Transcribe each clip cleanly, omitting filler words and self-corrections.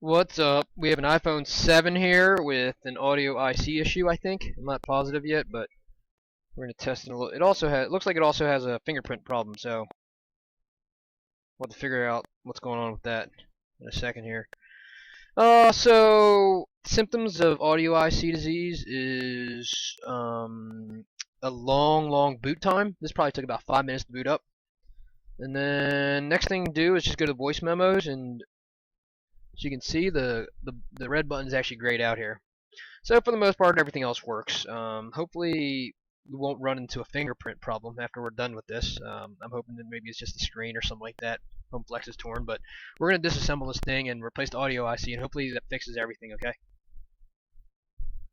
What's up? We have an iPhone 7 here with an audio IC issue, I think. I'm not positive yet, but we're going to test it a little. It looks like it also has a fingerprint problem, so we'll have to figure out what's going on with that in a second here. So symptoms of audio IC disease is a long boot time. This probably took about 5 minutes to boot up. And then next thing to do is just go to voice memos, and as you can see, the red button is actually grayed out here. So for the most part, everything else works. Hopefully, we won't run into a fingerprint problem after we're done with this. I'm hoping that maybe it's just a screen or something like that. Home flex is torn, but we're going to disassemble this thing and replace the audio IC, and hopefully that fixes everything, okay?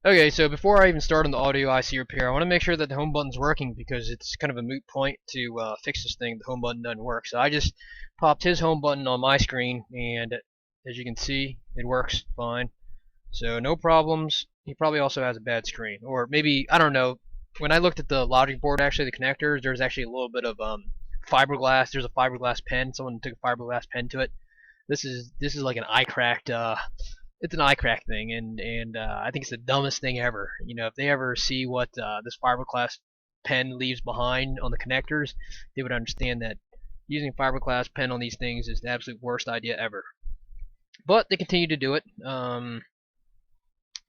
Okay, so before I even start on the audio IC repair, I want to make sure that the home button's working because it's kind of a moot point to fix this thing. The home button doesn't work. So I just popped his home button on my screen, and as you can see, it works fine. So no problems. He probably also has a bad screen, or maybe I don't know. When I looked at the logic board, actually the connectors, there's actually a little bit of fiberglass. There's a fiberglass pen. Someone took a fiberglass pen to it. This is like an eye cracked. It's an eye crack thing, and I think it's the dumbest thing ever. You know, if they ever see what this fiberglass pen leaves behind on the connectors, they would understand that using fiberglass pen on these things is the absolute worst idea ever. But they continue to do it.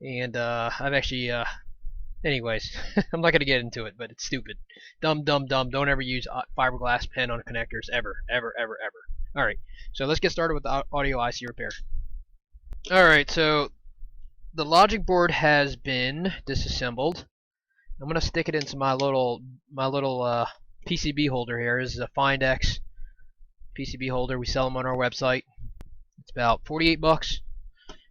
And I've actually, anyways, I'm not gonna get into it, but it's stupid, dumb. Don't ever use fiberglass pen on connectors ever. All right, so let's get started with the audio IC repair. All right, so the logic board has been disassembled. I'm gonna stick it into my little PCB holder here. This is a Findex PCB holder. We sell them on our website. It's about 48 bucks.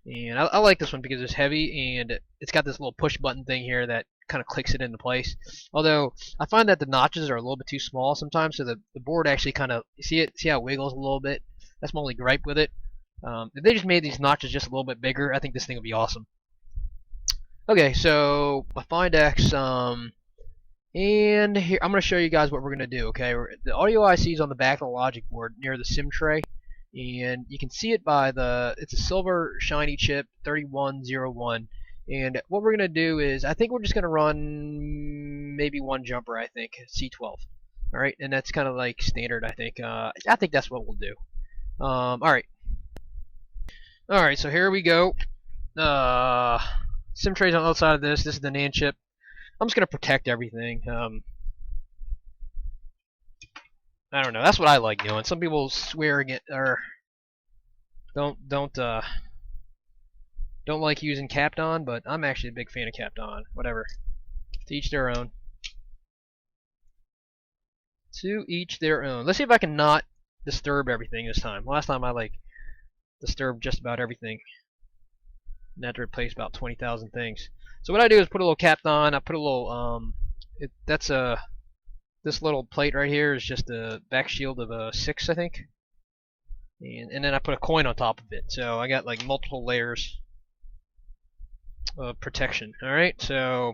And I like this one because it's heavy and it's got this little push button thing here that kind of clicks it into place. Although I find that the notches are a little bit too small sometimes, so the board actually kind of see how it wiggles a little bit. That's my only gripe with it. If they just made these notches just a little bit bigger, I think this thing would be awesome. Okay, so my Findex, and here I'm going to show you guys what we're going to do. Okay, the audio IC is on the back of the logic board near the SIM tray. And you can see it by it's a silver shiny chip 3101, and what we're gonna do is I think we're just gonna run maybe one jumper, I think C12. Alright, and that's kind of like standard, I think that's what we'll do. Alright, so here we go. SIM tray's on the other side of this is the NAND chip. I'm just gonna protect everything. I don't know. That's what I like doing. Some people swear against or don't like using Kapton, but I'm actually a big fan of Kapton. Whatever. To each their own. To each their own. Let's see if I can not disturb everything this time. Last time I disturbed just about everything. And had to replace about 20,000 things. So what I do is put a little Kapton. I put a little this little plate right here is just a back shield of a 6, I think. And then I put a coin on top of it. So I got like multiple layers of protection. Alright, so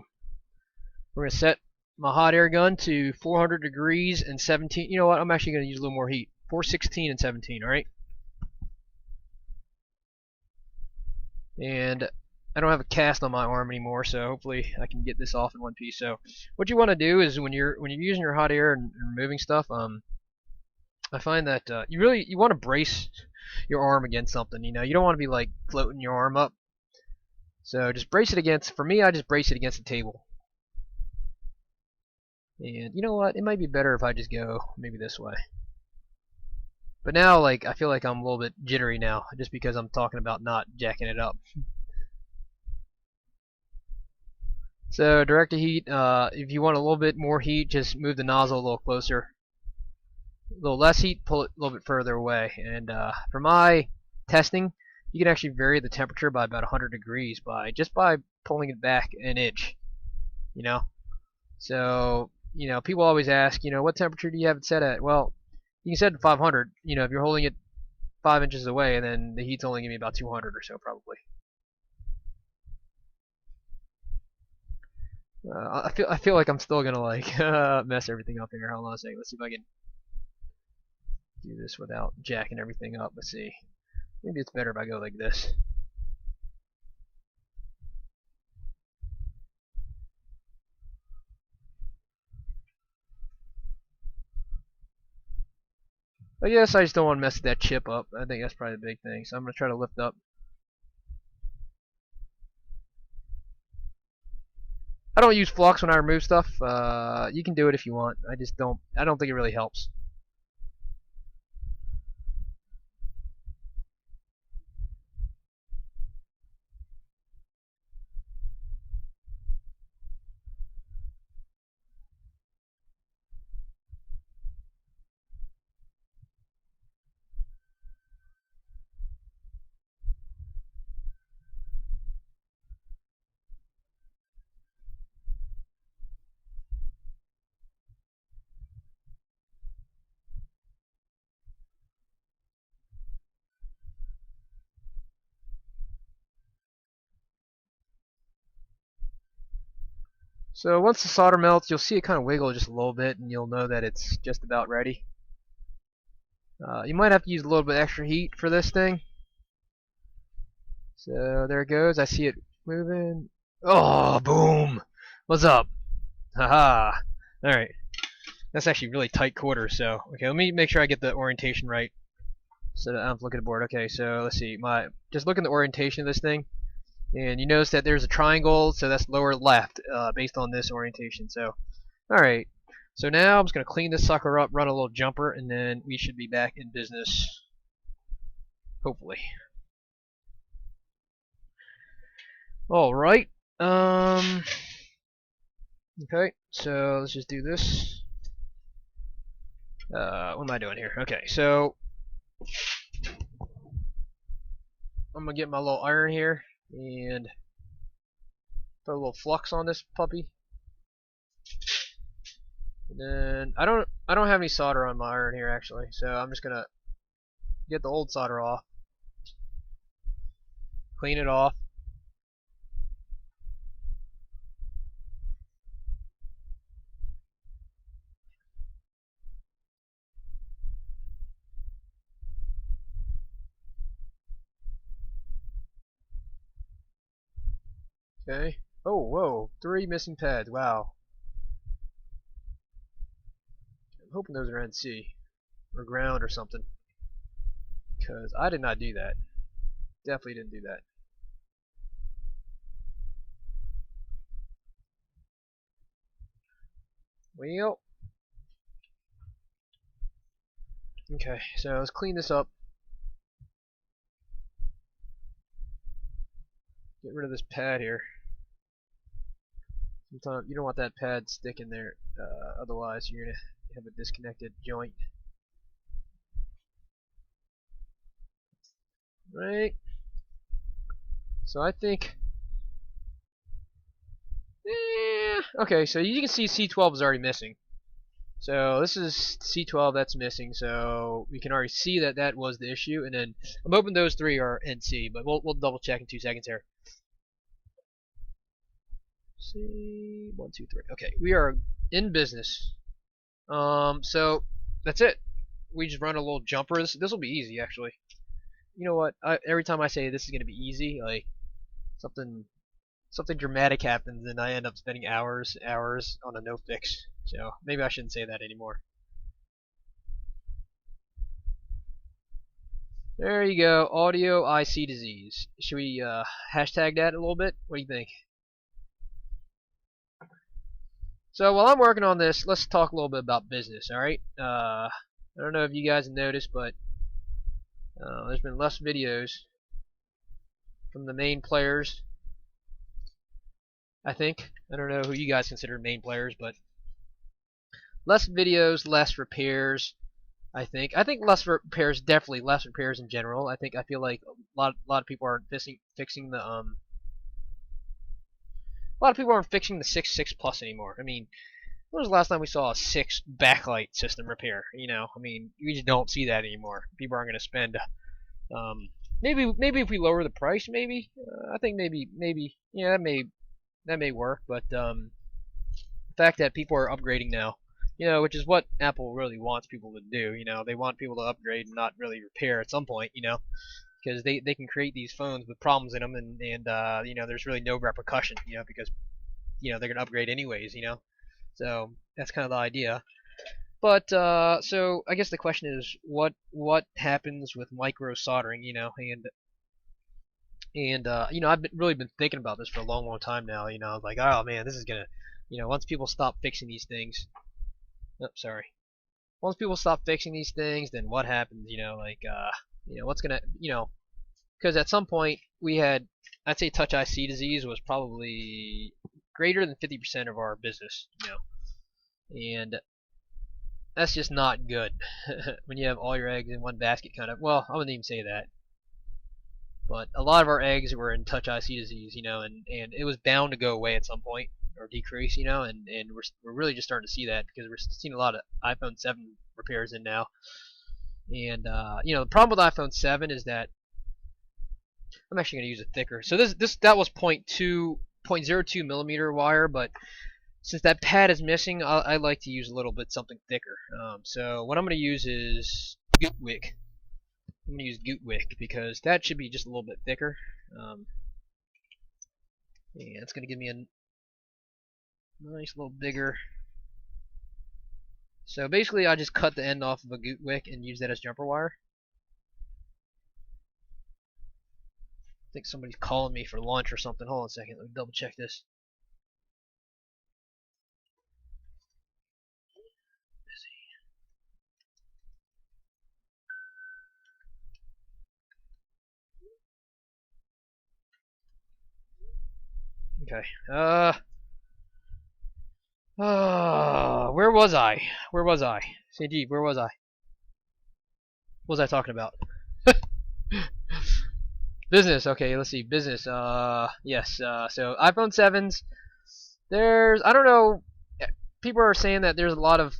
we're going to set my hot air gun to 400 degrees and 17. You know what? I'm actually going to use a little more heat. 416 and 17, alright? And I don't have a cast on my arm anymore, so hopefully I can get this off in one piece. So what you want to do is when you're using your hot air and removing stuff, I find that you want to brace your arm against something. You know, you don't want to be like floating your arm up. So just brace it against. For me, I just brace it against the table. And you know what? It might be better if I just go maybe this way. But now, like, I feel like I'm a little bit jittery now, just because I'm talking about not jacking it up. So direct to heat. If you want a little bit more heat, just move the nozzle a little closer. A little less heat, pull it a little bit further away. And for my testing, you can actually vary the temperature by about 100 degrees just by pulling it back an inch. You know, so people always ask, what temperature do you have it set at? Well, you can set it to 500. You know, if you're holding it 5 inches away, and then the heat's only gonna be about 200 or so probably. I feel like I'm still gonna like mess everything up here. Hold on a second. Let's see if I can do this without jacking everything up. Let's see. Maybe it's better if I go like this. I guess I just don't want to mess that chip up. I think that's probably the big thing. So I'm going to try to lift up. I don't use flux when I remove stuff. You can do it if you want. I don't think it really helps. So once the solder melts, you'll see it kind of wiggle just a little bit, and you'll know that it's just about ready. You might have to use a little bit extra heat for this thing. So there it goes. I see it moving. Oh, boom! What's up? Haha. All right. That's actually really tight quarters. So okay, let me make sure I get the orientation right. So that I'm looking at the board. Okay, so let's see. Just look at the orientation of this thing, and you notice that there's a triangle. So that's lower left, based on this orientation. So all right. So now I'm just gonna clean this sucker up, run a little jumper, and then we should be back in business. Hopefully. All right. Okay. So let's just do this. What am I doing here? Okay. So I'm gonna get my little iron here and put a little flux on this puppy. And then I don't have any solder on my iron here actually, so I'm just gonna get the old solder off, clean it off. Okay. Oh, whoa, 3 missing pads. Wow. I'm hoping those are NC or ground or something, because I did not do that. Definitely didn't do that. Well, okay, so let's clean this up. Get rid of this pad here. Sometimes you don't want that pad sticking there, otherwise you're gonna have a disconnected joint. Right. So I think, okay, so you can see C12 is already missing. So this is C12 that's missing, so we can already see that that was the issue, and then I'm hoping those 3 are NC, but we'll double check in 2 seconds here. C 1, 2, 3. Okay, we are in business. So that's it. We just run a little jumper. This will be easy actually. You know what? Every time I say this is gonna be easy, like something dramatic happens, and I end up spending hours on a no fix. So maybe I shouldn't say that anymore. There you go, audio IC disease. Should we hashtag that a little bit? What do you think? So while I'm working on this, let's talk a little bit about business. All right. I don't know if you guys have noticed, but there's been less videos from the main players. I think. I don't know who you guys consider main players, but less videos, less repairs. I think less repairs, definitely less repairs in general. I feel like a lot of people aren't fixing the a lot of people aren't fixing the 6.6 Plus anymore. I mean, when was the last time we saw a 6 backlight system repair? You know, I mean, we just don't see that anymore. People aren't going to spend. Maybe if we lower the price, maybe. I think maybe yeah, that may work. But the fact that people are upgrading now, you know, which is what Apple really wants people to do. You know, they want people to upgrade and not really repair at some point. You know, because they can create these phones with problems in them, and you know, there's really no repercussion, you know, because you know they're gonna upgrade anyways, you know. So that's kind of the idea. But so I guess the question is, what happens with micro soldering, you know, and you know, I've really been thinking about this for a long, long time now. You know, I was like, oh man, this is gonna, you know, once people stop fixing these things, oh, sorry, once people stop fixing these things, then what happens? You know, like, you know, what's gonna, you know, because at some point we had, I'd say touch IC disease was probably greater than 50% of our business, you know, and that's just not good when you have all your eggs in one basket, kind of. Well, I wouldn't even say that, but a lot of our eggs were in touch IC disease, you know, and it was bound to go away at some point or decrease, you know, and we're really just starting to see that because we're seeing a lot of iPhone 7 repairs in now, and you know, the problem with iPhone 7 is that I'm actually going to use a thicker. So that was 0.02 millimeter wire, but since that pad is missing, I like to use a little bit something thicker. So what I'm going to use is Gootwick. I'm going to use Gootwick because that should be just a little bit thicker. And it's going to give me a nice little bigger. So basically, I just cut the end off of a Gootwick and use that as jumper wire. I think somebody's calling me for lunch or something. Hold on a second. Let me double check this. Okay. Where was I? Where was I? CG, where was I? What was I talking about? Business. Okay, let's see. Business. Yes. So iPhone 7s. I don't know. People are saying that there's a lot of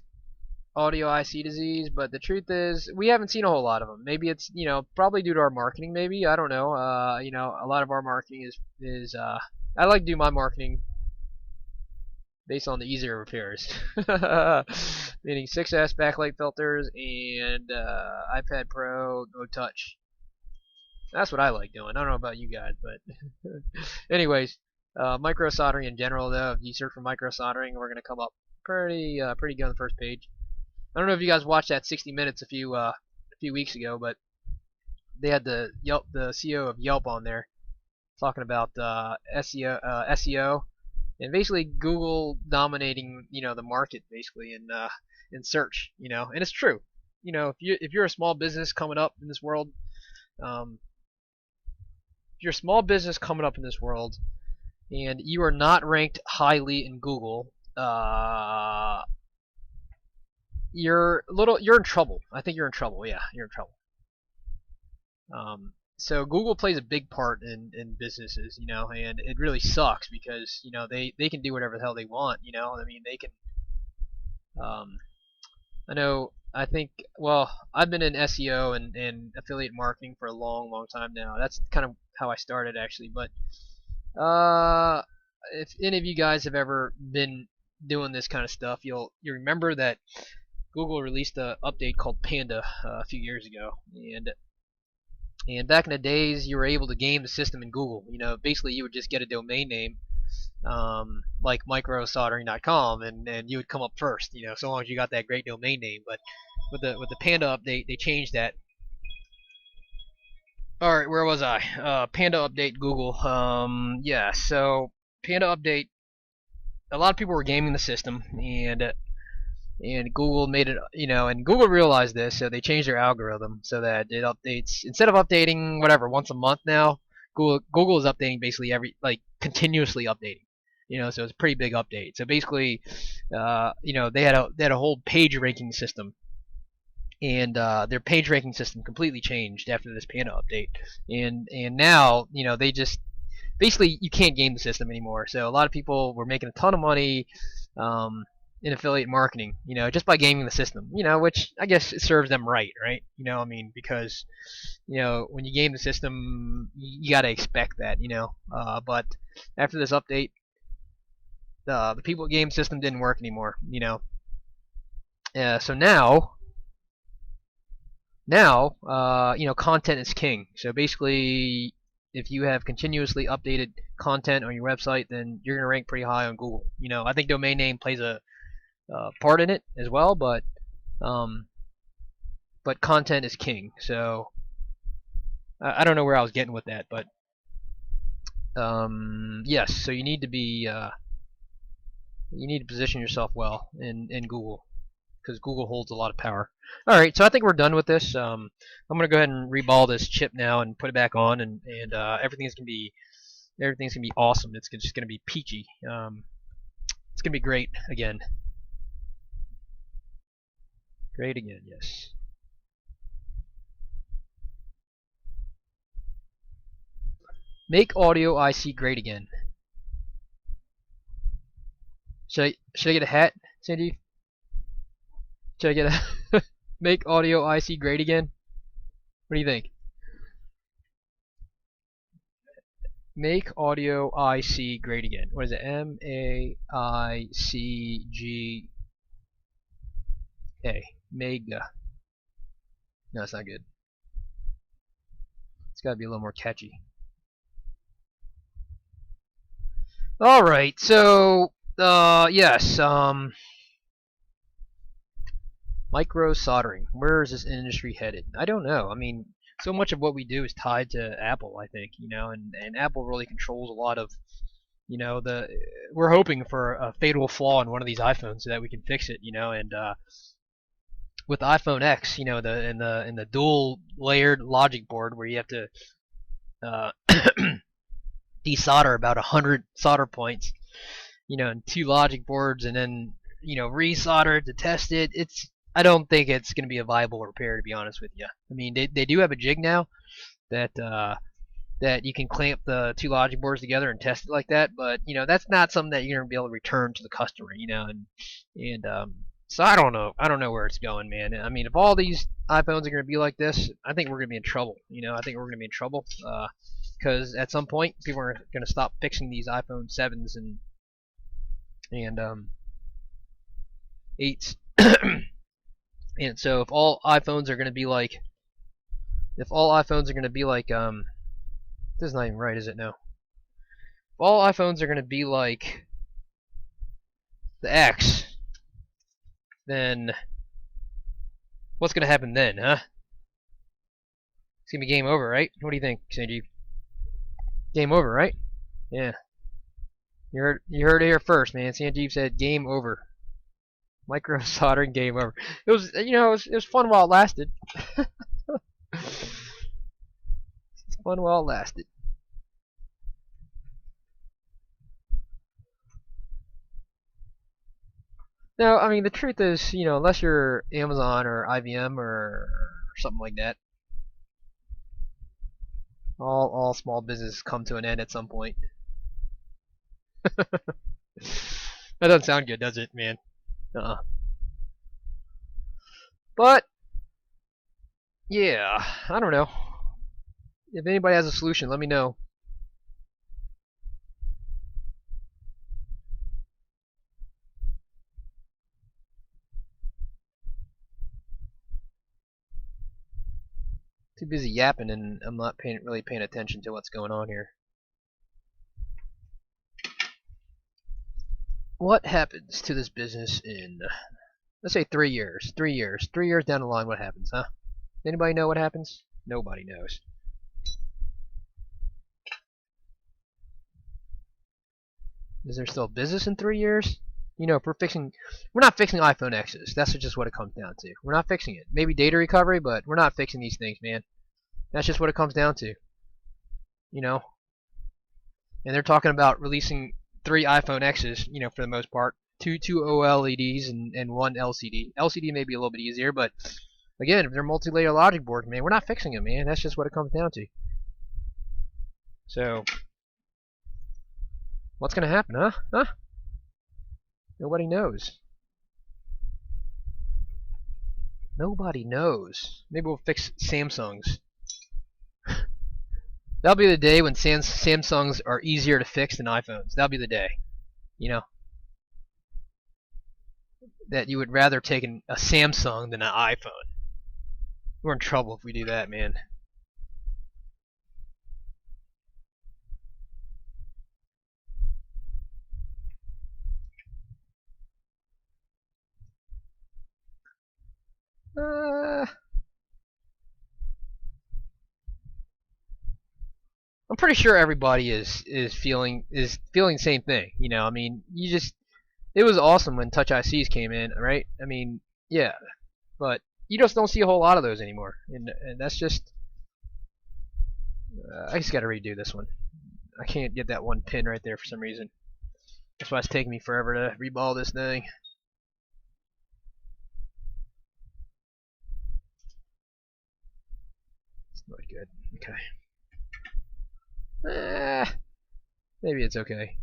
audio IC disease, but the truth is we haven't seen a whole lot of them. Maybe it's, you know, probably due to our marketing. Maybe I don't know. You know, a lot of our marketing is I like to do my marketing based on the easier repairs, meaning 6S backlight filters and iPad Pro no touch. That's what I like doing. I don't know about you guys, but anyways, micro soldering in general, though, if you search for micro soldering, we're gonna come up pretty good on the first page. I don't know if you guys watched that 60 Minutes a few weeks ago, but they had the CEO of Yelp on there talking about SEO, and basically Google dominating, you know, the market basically in search, you know, and it's true. You know, if you're a small business coming up in this world, um, if you're a small business coming up in this world, and you are not ranked highly in Google, you're in trouble. I think you're in trouble. Yeah, you're in trouble. So Google plays a big part in businesses, you know, and it really sucks because, you know, they can do whatever the hell they want, you know. I mean, they can. Um, I know. I think. Well, I've been in SEO and affiliate marketing for a long, long time now. That's kind of how I started actually. But if any of you guys have ever been doing this kind of stuff, you remember that Google released an update called Panda a few years ago, and back in the days, you were able to game the system in Google. You know, basically, you would just get a domain name, like microsoldering.com, and you would come up first. You know, so long as you got that great domain name. But with the Panda update, they changed that. All right, where was I? Panda update Google. Yeah. So Panda update. A lot of people were gaming the system, and Google made it, you know, and Google realized this, so they changed their algorithm so that it updates instead of updating whatever once a month now. Google is updating basically continuously updating, you know, so it's a pretty big update. So basically, you know, they had a whole page ranking system, and their page ranking system completely changed after this Panda update, and now, you know, they just basically you can't game the system anymore. So a lot of people were making a ton of money. In affiliate marketing, you know, just by gaming the system, you know, which I guess it serves them right, You know, I mean, because, you know, when you game the system, you got to expect that, you know. But after this update, the people game system didn't work anymore, you know. So now Now, content is king. So basically, if you have continuously updated content on your website, then you're going to rank pretty high on Google. I think domain name plays a part in it as well, um, but content is king. So I don't know where I was getting with that, but yes. So you need to position yourself well in Google, because Google holds a lot of power. All right, so I think we're done with this. I'm gonna go ahead and reball this chip now and put it back on, and everything's gonna be awesome. It's just gonna be peachy. It's gonna be great again. Great again, yes. Make audio IC great again. Should I get a hat, Sanjeev? Should I get a make audio IC great again? What do you think? Make audio IC great again. What is it? MAICGA. Mega. No, it's not good. It's got to be a little more catchy. All right. So, yes. Micro soldering. Where is this industry headed? I don't know. I mean, so much of what we do is tied to Apple, I think, and Apple really controls a lot of, we're hoping for a fatal flaw in one of these iPhones so that we can fix it, and with iPhone X, in the dual layered logic board where you have to uh, desolder about 100 solder points, and 2 logic boards, and then resolder to test it. I don't think it's going to be a viable repair, to be honest with you. I mean, they do have a jig now that that you can clamp the 2 logic boards together and test it like that, but that's not something that you're going to be able to return to the customer, and so I don't know. I don't know where it's going, man. I mean, if all these iPhones are going to be like this, I think we're going to be in trouble. I think we're going to be in trouble because at some point people are going to stop fixing these iPhone 7s and 8s. And so if all iPhones are going to be like, this is not even right, is it? No. If all iPhones are going to be like the X, then what's going to happen then, huh? It's going to be game over, right? What do you think, Sanjeev? Game over, right? Yeah. You heard it here first, man. Sanjeev said game over. Micro soldering game over. It was it was fun while it lasted. It's fun while it lasted. No, I mean the truth is, unless you're Amazon or IBM or something like that, all small businesses come to an end at some point. That doesn't sound good, does it, man? But yeah, I don't know. If anybody has a solution, let me know. Too busy yapping, and I'm not really paying attention to what's going on here. What happens to this business in, let's say, 3 years? 3 years. 3 years down the line, what happens, huh? Anybody know what happens? Nobody knows. Is there still business in 3 years? If we're not fixing iPhone X's. That's just what it comes down to. We're not fixing it. Maybe data recovery, but we're not fixing these things, man. That's just what it comes down to. And they're talking about releasing 3 iPhone X's, for the most part. Two OLEDs and 1 LCD. LCD may be a little bit easier, but again, if they're multi-layer logic boards, man, we're not fixing them, man. That's just what it comes down to. So, what's gonna happen, huh? Huh? Nobody knows. Nobody knows. Maybe we'll fix Samsungs. That'll be the day when Samsungs are easier to fix than iPhones. That'll be the day. That you would rather take a Samsung than an iPhone. We're in trouble if we do that, man. I'm pretty sure everybody is feeling the same thing. You know, I mean, it was awesome when Touch ICs came in, right? I mean, yeah, but you just don't see a whole lot of those anymore, and that's just I just got to redo this one. I can't get that one pin right there for some reason. That's why it's taking me forever to reball this thing. It's not good. Okay. Maybe it's okay.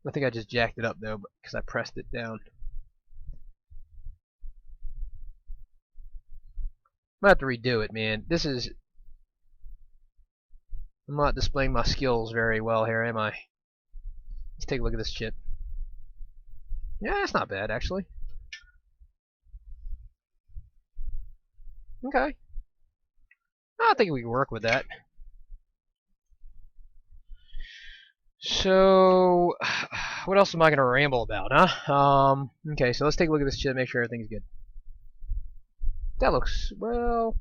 I think I just jacked it up though, because I pressed it down. I'm gonna have to redo it, man. I'm not displaying my skills very well here, am I? Let's take a look at this chip. Yeah, it's not bad actually. Okay. I think we can work with that. So, what else am I going to ramble about, huh? Okay, so let's take a look at this chip, make sure everything's good. That looks, well,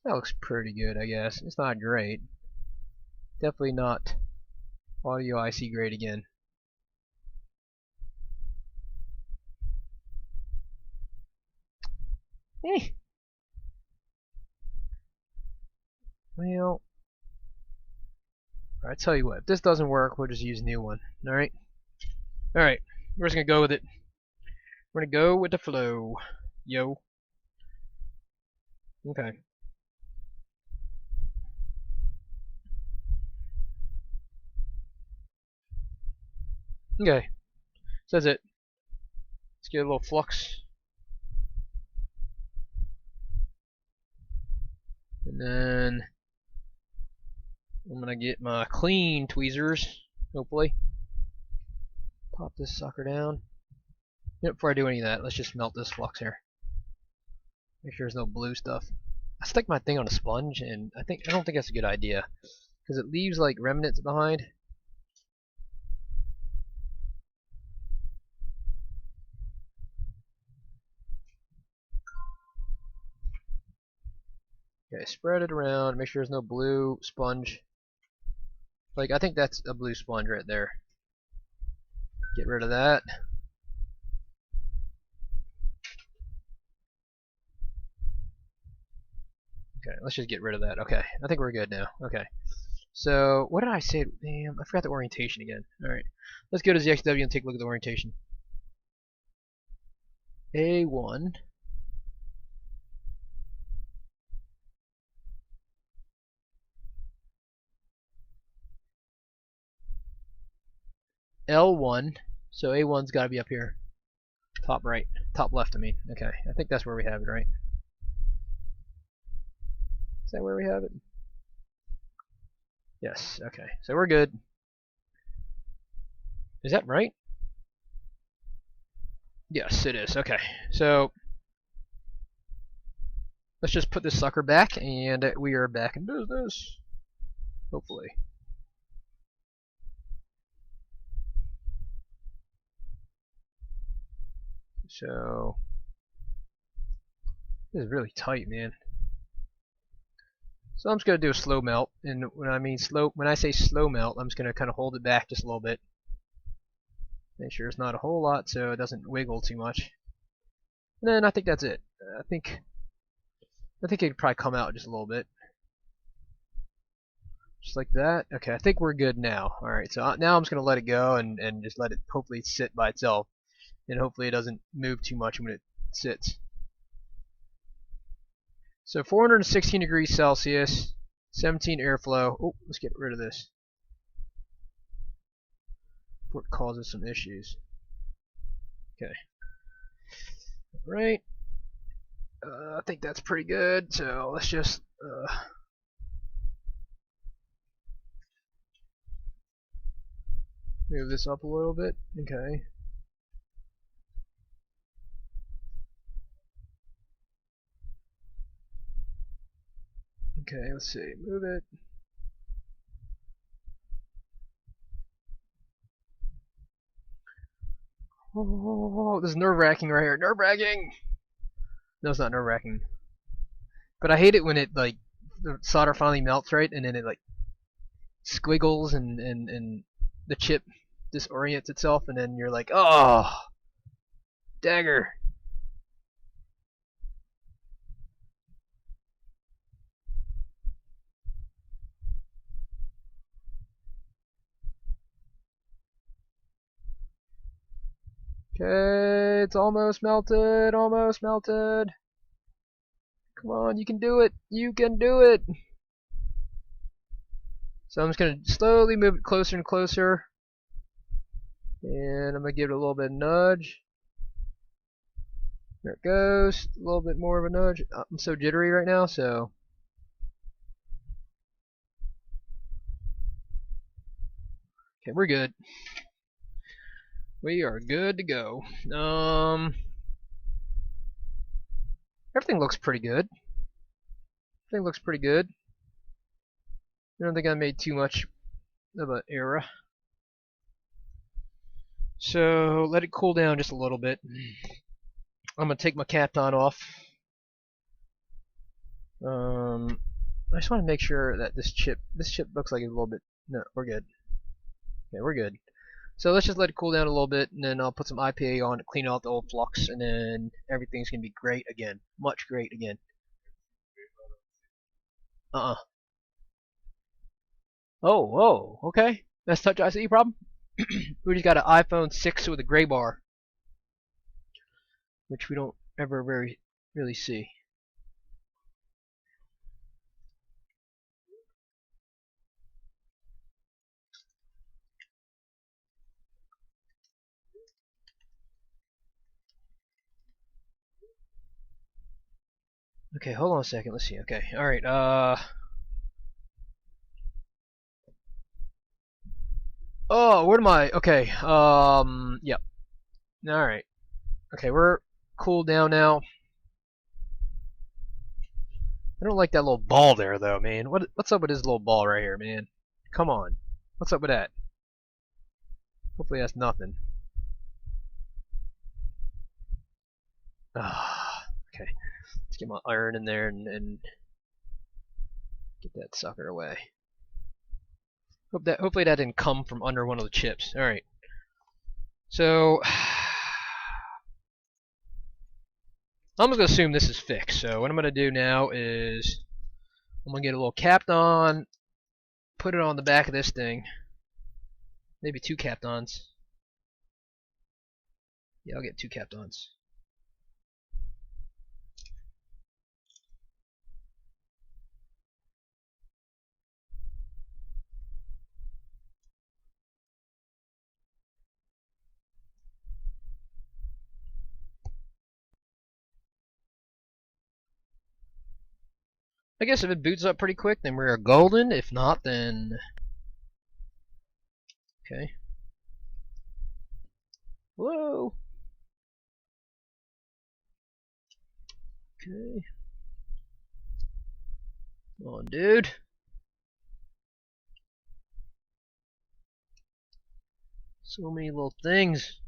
that looks pretty good, I guess. It's not great. Definitely not audio IC grade again. Eh. Well, I tell you what, if this doesn't work, we'll just use a new one. Alright? Alright, we're just going to go with it. We're going to go with the flow. Yo. Okay. Okay. So that's it. Let's get a little flux. And then I'm gonna get my clean tweezers, hopefully. Pop this sucker down. You know, before I do any of that, let's just melt this flux here. Make sure there's no blue stuff. I stick my thing on a sponge, and I don't think that's a good idea because it leaves like remnants behind. Okay, spread it around. Make sure there's no blue sponge. Like I think that's a blue sponge right there. Get rid of that. Okay, let's just get rid of that. Okay, I think we're good now. Okay. So, what did I say? Damn, I forgot the orientation again. Alright, let's go to ZXW and take a look at the orientation. A1. L1. So A1's got to be up here. Top right. Top left, I mean. Okay, I think that's where we have it, right? Is that where we have it? Yes, okay. So we're good. Is that right? Yes, it is. Okay, so let's just put this sucker back, and we are back in business. Hopefully. So this is really tight, man. So I'm just gonna do a slow melt, and when I say slow melt, I'm just gonna kind of hold it back just a little bit. Make sure it's not a whole lot so it doesn't wiggle too much. And then I think that's it. I think it could probably come out just a little bit. Just like that. Okay, I think we're good now. Alright, so now I'm just going to let it go and just let it hopefully sit by itself. And hopefully it doesn't move too much when it sits. So 416 degrees Celsius, 17 airflow. Oh, let's get rid of this before it causes some issues. Okay. Alright. I think that's pretty good. So let's just move this up a little bit. Okay. Okay, let's see. Move it. Oh, this is nerve-wracking right here. Nerve-wracking! No, it's not nerve-wracking. But I hate it when it, like, the solder finally melts, right? And then it, like, squiggles and the chip disorients itself, and then you're like, oh, dagger. Okay, it's almost melted, almost melted. Come on, you can do it. You can do it. So I'm just going to slowly move it closer and closer. And I'm going to give it a little bit of nudge. There it goes. A little bit more of a nudge. I'm so jittery right now, so. Okay, we're good. We are good to go. Everything looks pretty good. Everything looks pretty good. I don't think I made too much of an error. So let it cool down just a little bit. I'm gonna take my Kapton off. I just want to make sure that this chip looks like it's a little bit. No, we're good. Okay, we're good. So let's just let it cool down a little bit, and then I'll put some IPA on to clean out the old flux, and then everything's gonna be great again. Much great again. Oh, okay. That's Touch ICE problem. We just got an iPhone 6 with a gray bar, which we don't ever really see. Okay, hold on a second. Let's see. Okay, all right. Oh, where am I? Okay. Yep. All right. Okay, we're cooled down now. I don't like that little ball there, though, man. What's up with this little ball right here, man? Come on. What's up with that? Hopefully that's nothing. Okay. Let's get my iron in there and get that sucker away. Hopefully that didn't come from under one of the chips. All right. So I'm just gonna assume this is fixed. So what I'm gonna do now is I'm gonna get a little Kapton, put it on the back of this thing. Maybe 2 Kaptons. Yeah, I'll get 2 Kaptons. I guess if it boots up pretty quick, then we're golden. If not, then okay. Whoa. Okay. Come on, dude. So many little things.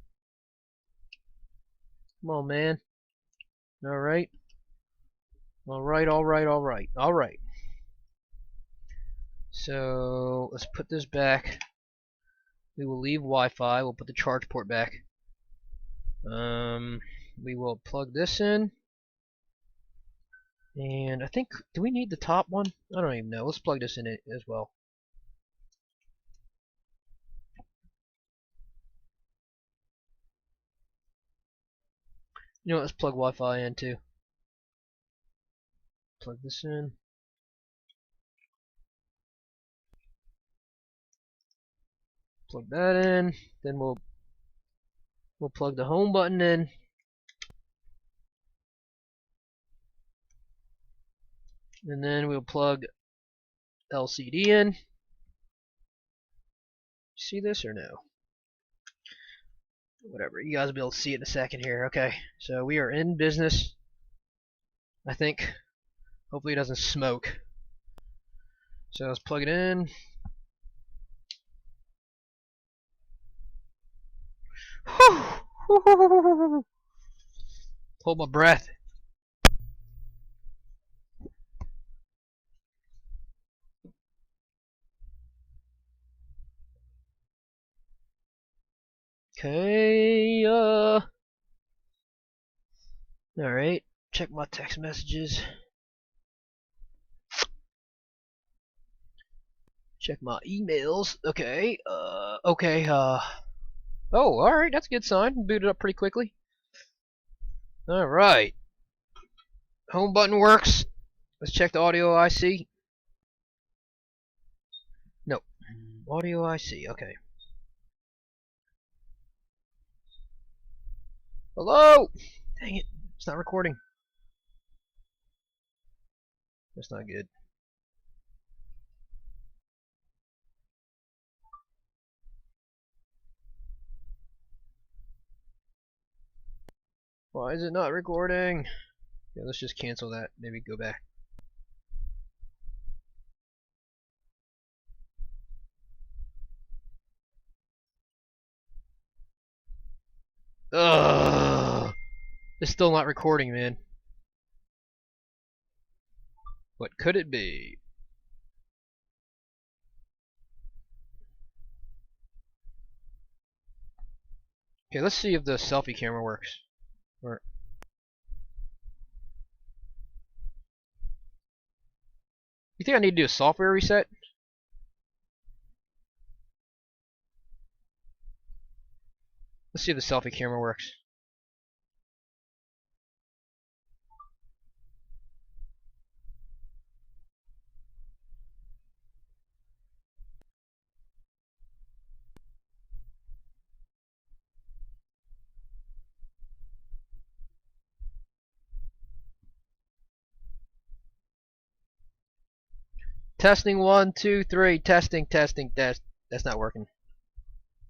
Come on, man. Alright. Alright. So, let's put this back. We will leave Wi-Fi. We'll put the charge port back. We will plug this in. And I think, do we need the top one? I don't even know. Let's plug this in it as well. You know what, let's plug Wi-Fi in too. Plug this in. Plug that in. Then we'll plug the home button in. And then we'll plug LCD in. See this or no? Whatever, you guys will be able to see it in a second here. Okay, so we are in business. I think. Hopefully it doesn't smoke. So let's plug it in. Hold my breath. Okay, alright, check my text messages. Check my emails. Okay, oh, alright, that's a good sign. Booted up pretty quickly. Alright. Home button works. Let's check the audio IC. Nope. Audio IC, okay. Hello! Dang it, it's not recording. That's not good. Why is it not recording? Yeah, let's just cancel that. Maybe go back. Ugh! It's still not recording, man. What could it be? Okay, let's see if the selfie camera works. Or you think I need to do a software reset? Let's see if the selfie camera works. Testing 1, 2, 3. Testing, testing, test. That's not working.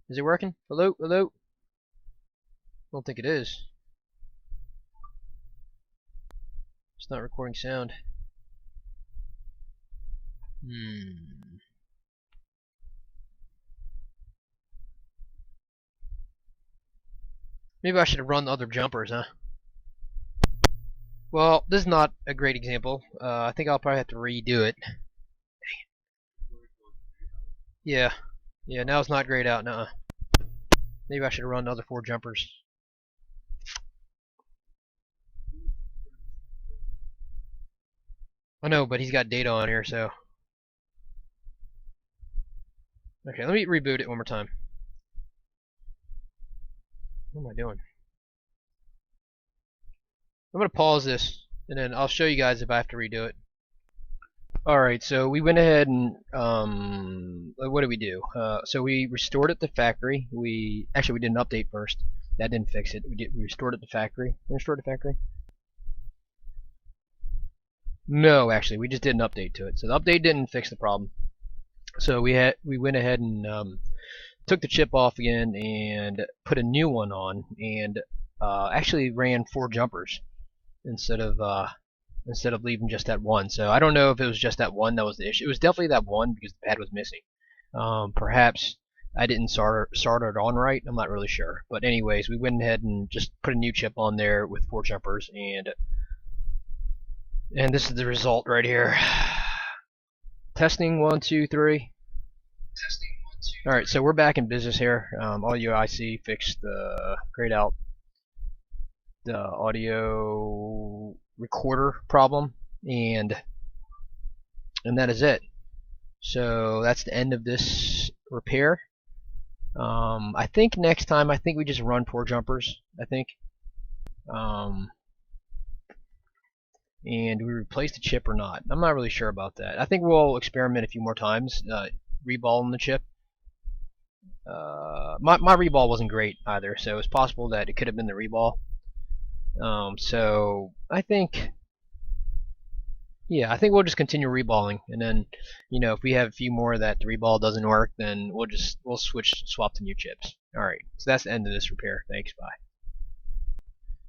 Is it working? Hello, hello. I don't think it is. It's not recording sound. Maybe I should have run other jumpers, huh? Well, this is not a great example. I think I'll probably have to redo it. Yeah. Yeah, now it's not grayed out, nuh-uh. Maybe I should have run the other 4 jumpers. I know, but he's got data on here, so... Okay, let me reboot it one more time. What am I doing? I'm going to pause this, and then I'll show you guys if I have to redo it. Alright, so we went ahead and, what did we do? So we restored it to factory. Actually, we did an update first. That didn't fix it. We restored it to factory. Restored to factory? No, actually, we just did an update to it. So the update didn't fix the problem. So we went ahead and took the chip off again and put a new one on, and actually ran 4 jumpers instead of leaving just that one. So I don't know if it was just that one that was the issue. It was definitely that one because the pad was missing. Perhaps I didn't solder it on right. I'm not really sure. But anyways, we went ahead and just put a new chip on there with 4 jumpers, and this is the result right here. Testing 1, 2, 3. Testing 1, 2. All right, so we're back in business here. Audio IC fixed grayed out the audio recorder problem, and that is it. So that's the end of this repair. I think next time, we just run 4 jumpers. I think, and we replace the chip or not. I'm not really sure about that. I think we'll experiment a few more times, reballing the chip. My reball wasn't great either, so it's possible that it could have been the reball. So I think, yeah, I think we'll just continue reballing, and then, if we have a few more that the reball doesn't work, then we'll swap to new chips. All right, so that's the end of this repair. Thanks, bye.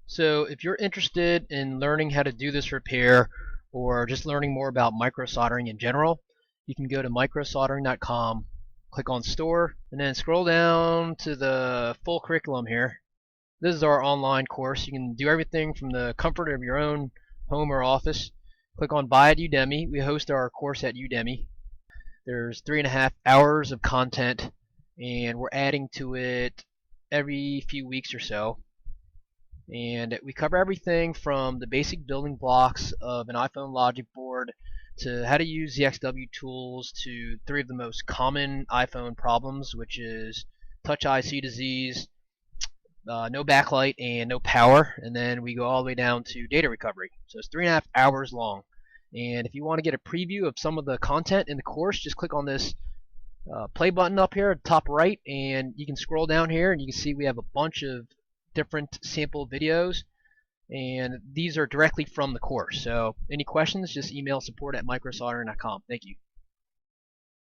So if you're interested in learning how to do this repair, or just learning more about micro soldering in general, you can go to microsoldering.com, click on store, and then scroll down to the full curriculum here. This is our online course. You can do everything from the comfort of your own home or office. Click on Buy at Udemy. We host our course at Udemy. There's 3.5 hours of content, and we're adding to it every few weeks or so. And we cover everything from the basic building blocks of an iPhone logic board to how to use the XW tools to 3 of the most common iPhone problems, which is touch IC disease, no backlight, and no power. And then we go all the way down to data recovery. So it's 3.5 hours long. And if you want to get a preview of some of the content in the course, just click on this play button up here at the top right, and you can scroll down here and you can see we have a bunch of different sample videos, and these are directly from the course. So any questions, just email support@microsoldering.com. Thank you.